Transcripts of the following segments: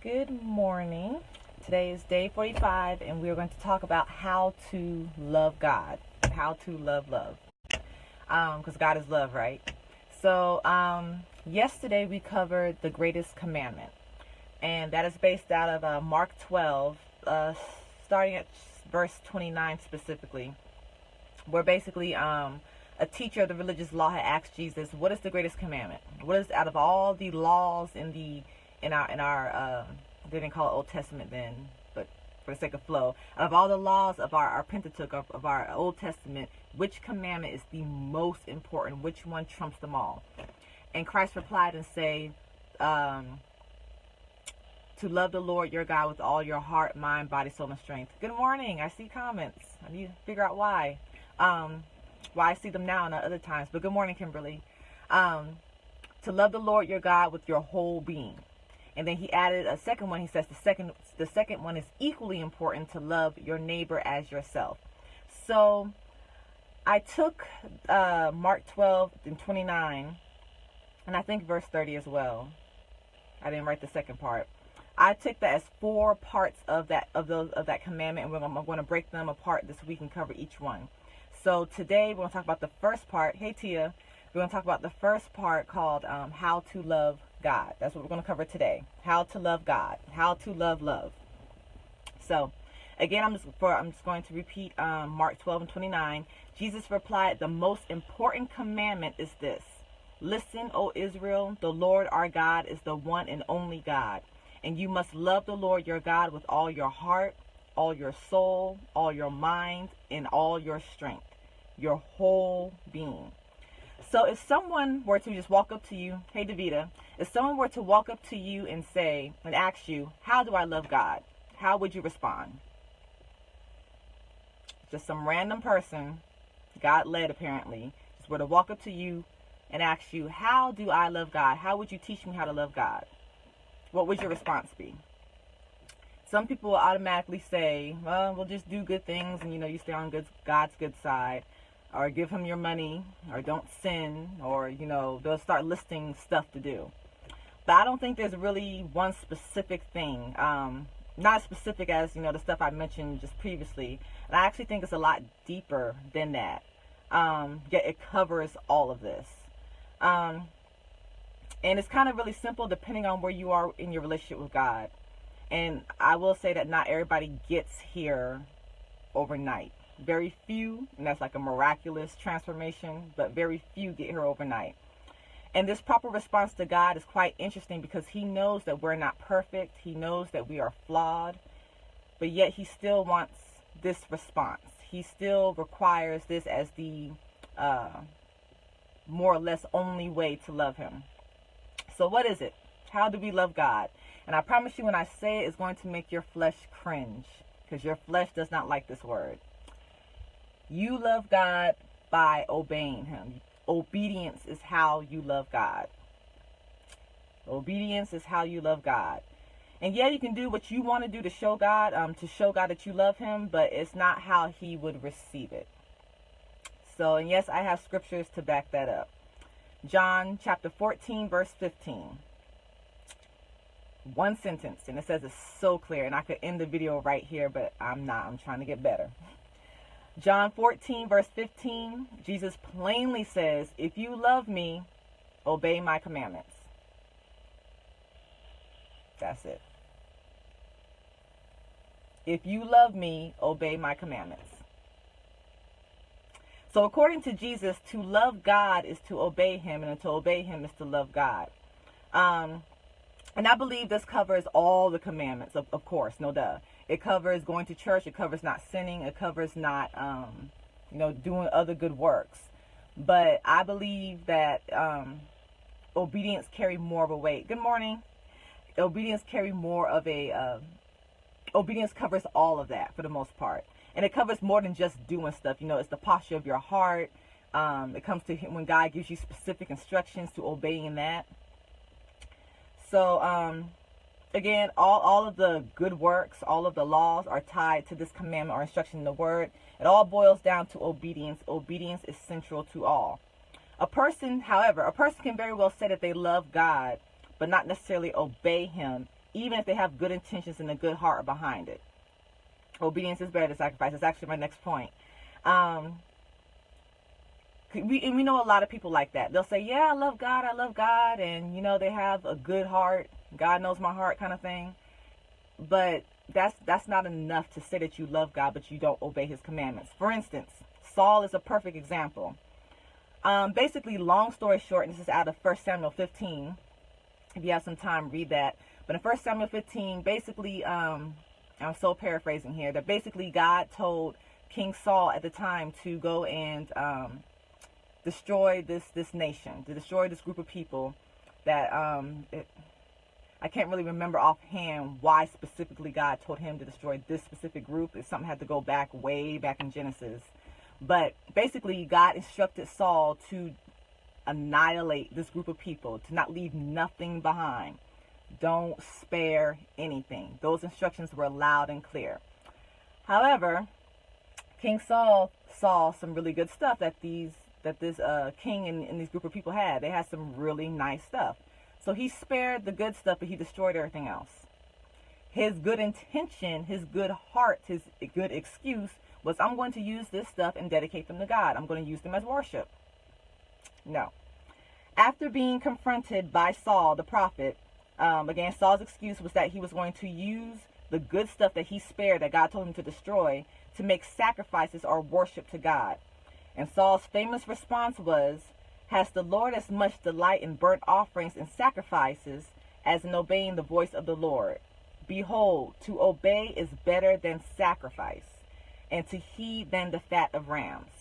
Good morning. Today is day 45, and we're going to talk about how to love God. How to love. Because God is love, right? So, yesterday we covered the greatest commandment, and that is based out of Mark 12, starting at verse 29 specifically, where basically a teacher of the religious law had asked Jesus, "What is the greatest commandment? What is out of all the laws in our they didn't call it Old Testament then, but for the sake of flow, out of all the laws of our Pentateuch, of our Old Testament, which commandment is the most important? Which one trumps them all?" And Christ replied and say, to love the Lord your God with all your heart, mind, body, soul, and strength. Good morning. I see comments. I need to figure out why. Why I see them now and not other times. But good morning, Kimberly. To love the Lord your God with your whole being. And then he added a second one. He says the second one is equally important, to love your neighbor as yourself. So I took Mark 12 and 29, and I think verse 30 as well. I didn't write the second part. I took that as 4 parts of that commandment, and I'm going to break them apart this week and cover each one. So today we're going to talk about the first part. Hey Tia, we're going to talk about the first part called how to love God. That's what we're going to cover today. How to love God. How to love. So again, I'm just going to repeat Mark 12 and 29. Jesus replied, "The most important commandment is this: Listen, O Israel, the Lord our God is the one and only God. And you must love the Lord your God with all your heart, all your soul, all your mind, and all your strength, your whole being." So if someone were to just walk up to you, hey Davida, if someone were to walk up to you and say, and ask you, "How do I love God?" how would you respond? Just some random person, God led apparently, just were to walk up to you and ask you, "How do I love God? How would you teach me how to love God?" What would your response be? Some people will automatically say, "Well, we'll just do good things, and you stay on God's good side, or give him your money, or don't sin," or they'll start listing stuff to do. But I don't think there's really one specific thing, not as specific as the stuff I mentioned just previously. And I actually think it's a lot deeper than that. Yet it covers all of this. And it's kind of really simple depending on where you are in your relationship with God. And I will say that not everybody gets here overnight. Very few, and that's like a miraculous transformation, but very few get here overnight. And this proper response to God is quite interesting because he knows that we're not perfect. He knows that we are flawed, but yet he still wants this response. He still requires this as the more or less only way to love him. So what is it? How do we love God? And I promise you, when I say it, it's going to make your flesh cringe, because your flesh does not like this word. You love God by obeying him. Obedience is how you love God. Obedience is how you love God. And yeah, you can do what you want to do to show God that you love him, but it's not how he would receive it. So, and yes, I have scriptures to back that up. John chapter 14, verse 15. One sentence, and it says it's so clear, and I could end the video right here, but I'm not. I'm trying to get better. John 14, verse 15, Jesus plainly says, "If you love me, obey my commandments." That's it. If you love me, obey my commandments. So according to Jesus, to love God is to obey him, and to obey him is to love God. And I believe this covers all the commandments, of course, no duh. It covers going to church. It covers not sinning. It covers not, doing other good works. But I believe that obedience carry more of a weight. Good morning. Obedience carry more of a, obedience covers all of that for the most part. And it covers more than just doing stuff. It's the posture of your heart. It comes to when God gives you specific instructions to obeying that. So, again, all of the good works, all of the laws are tied to this commandment or instruction in the word. It all boils down to obedience. Obedience is central to all. A person can very well say that they love God, but not necessarily obey him even if they have good intentions and a good heart behind it. Obedience is better than sacrifice. That's actually my next point. We know a lot of people like that. They'll say, yeah, I love God, and, you know, they have a good heart. God knows my heart kind of thing. But that's not enough to say that you love God, but you don't obey his commandments. For instance, Saul is a perfect example. Basically, long story short, and this is out of 1 Samuel 15. If you have some time, read that. But in 1 Samuel 15, basically, I'm so paraphrasing here, that basically God told King Saul at the time to go and destroy this nation, to destroy this group of people that I can't really remember offhand why specifically God told him to destroy this specific group. It's something had to go back way back in Genesis. But basically, God instructed Saul to annihilate this group of people, to not leave nothing behind. Don't spare anything. Those instructions were loud and clear. However, King Saul saw some really good stuff that this king and this group of people had. They had some really nice stuff. So he spared the good stuff, but he destroyed everything else. His good intention, his good heart, his good excuse was, I'm going to use this stuff and dedicate them to God. I'm going to use them as worship. No. After being confronted by Saul, the prophet, again, Saul's excuse was that he was going to use the good stuff that he spared, that God told him to destroy, to make sacrifices or worship to God. And Saul's famous response was, has the Lord as much delight in burnt offerings and sacrifices as in obeying the voice of the Lord? Behold, to obey is better than sacrifice, and to heed than the fat of rams.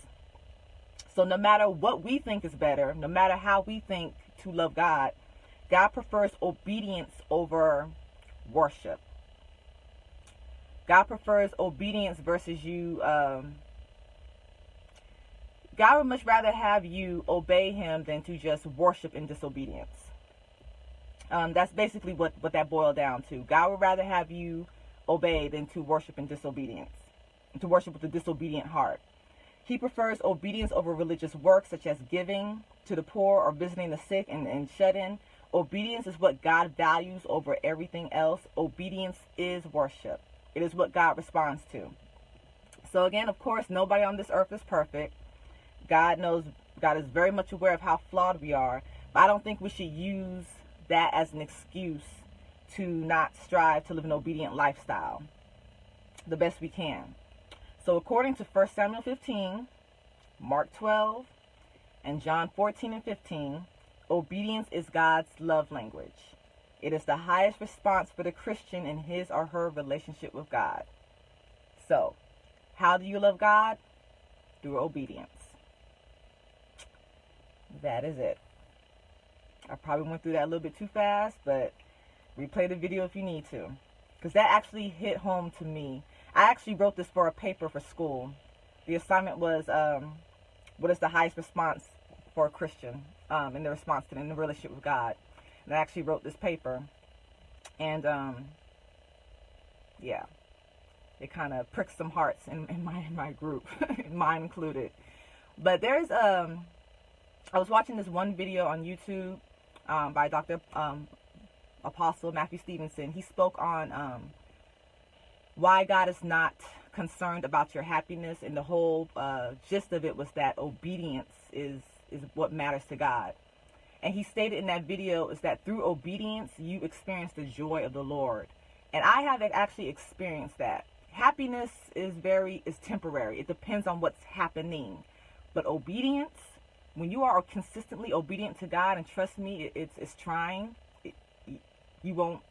So no matter what we think is better, no matter how we think to love God, God prefers obedience over worship. God prefers obedience versus you. God would much rather have you obey him than to just worship in disobedience. That's basically what that boiled down to. God would rather have you obey than to worship in disobedience, to worship with a disobedient heart. He prefers obedience over religious work, such as giving to the poor or visiting the sick and shut-in. Obedience is what God values over everything else. Obedience is worship. It is what God responds to. So again, of course, nobody on this earth is perfect. God is very much aware of how flawed we are. But I don't think we should use that as an excuse to not strive to live an obedient lifestyle the best we can. So according to 1 Samuel 15, Mark 12, and John 14 and 15, obedience is God's love language. It is the highest response for the Christian in his or her relationship with God. So, how do you love God? Through obedience. That is it. I probably went through that a little bit too fast, but replay the video if you need to, because that actually hit home to me. I actually wrote this for a paper for school. The assignment was, what is the highest response for a Christian in the response to in the relationship with God? And I actually wrote this paper, and yeah, it kind of pricked some hearts in my group, mine included. But there's I was watching this one video on YouTube by Dr. Apostle Matthew Stevenson. He spoke on why God is not concerned about your happiness, and the whole gist of it was that obedience is what matters to God. And he stated in that video is that through obedience you experience the joy of the Lord. And I have actually experienced that. Happiness is temporary. It depends on what's happening. But obedience, when you are consistently obedient to God, and trust me, it's trying. You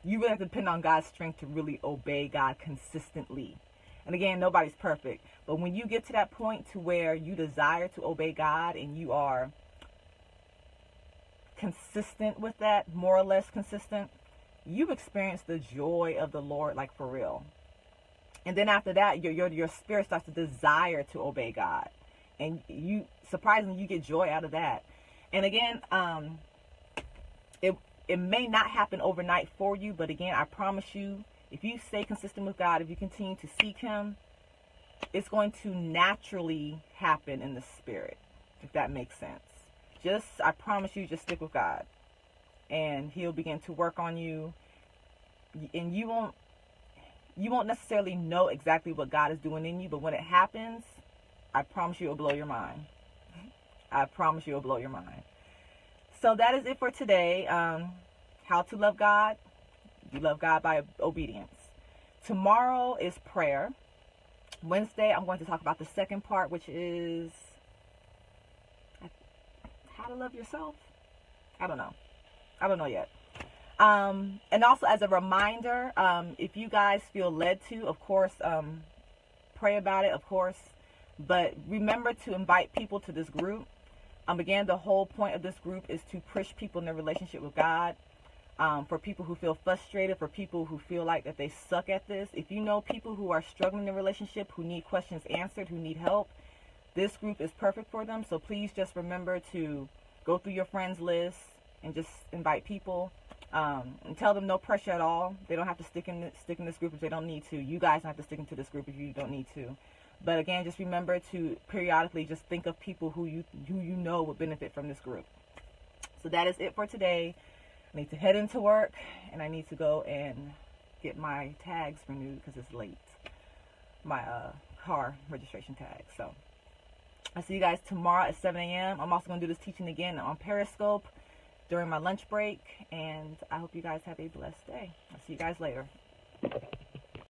really have to depend on God's strength to really obey God consistently. And again, nobody's perfect. But when you get to that point to where you desire to obey God and you are consistent with that, more or less consistent, you experience the joy of the Lord, like for real. And then after that, your spirit starts to desire to obey God. And you, surprisingly, you get joy out of that. And again, it may not happen overnight for you, but again, I promise you, if you stay consistent with God, if you continue to seek him, it's going to naturally happen in the spirit, if that makes sense. I promise you, just stick with God. and he'll begin to work on you, and you won't necessarily know exactly what God is doing in you, but when it happens, I promise you it'll blow your mind. I promise you it'll blow your mind. So that is it for today. How to love God. You love God by obedience. Tomorrow is prayer. Wednesday, I'm going to talk about the second part, which is how to love yourself. I don't know yet. And also as a reminder, if you guys feel led to, of course, pray about it, of course. But remember to invite people to this group. Again, the whole point of this group is to push people in their relationship with God. For people who feel frustrated, for people who feel like that they suck at this. If you know people who are struggling in a relationship, who need questions answered, who need help, this group is perfect for them. So please just remember to go through your friends list and just invite people. And tell them no pressure at all. They don't have to stick in this group if they don't need to. You guys don't have to stick into this group if you don't need to. But again, just remember to periodically just think of people who you know would benefit from this group. So that is it for today. I need to head into work, and I need to go and get my tags renewed because it's late. My car registration tag. So I'll see you guys tomorrow at 7 a.m. I'm also going to do this teaching again on Periscope during my lunch break, and I hope you guys have a blessed day. I'll see you guys later.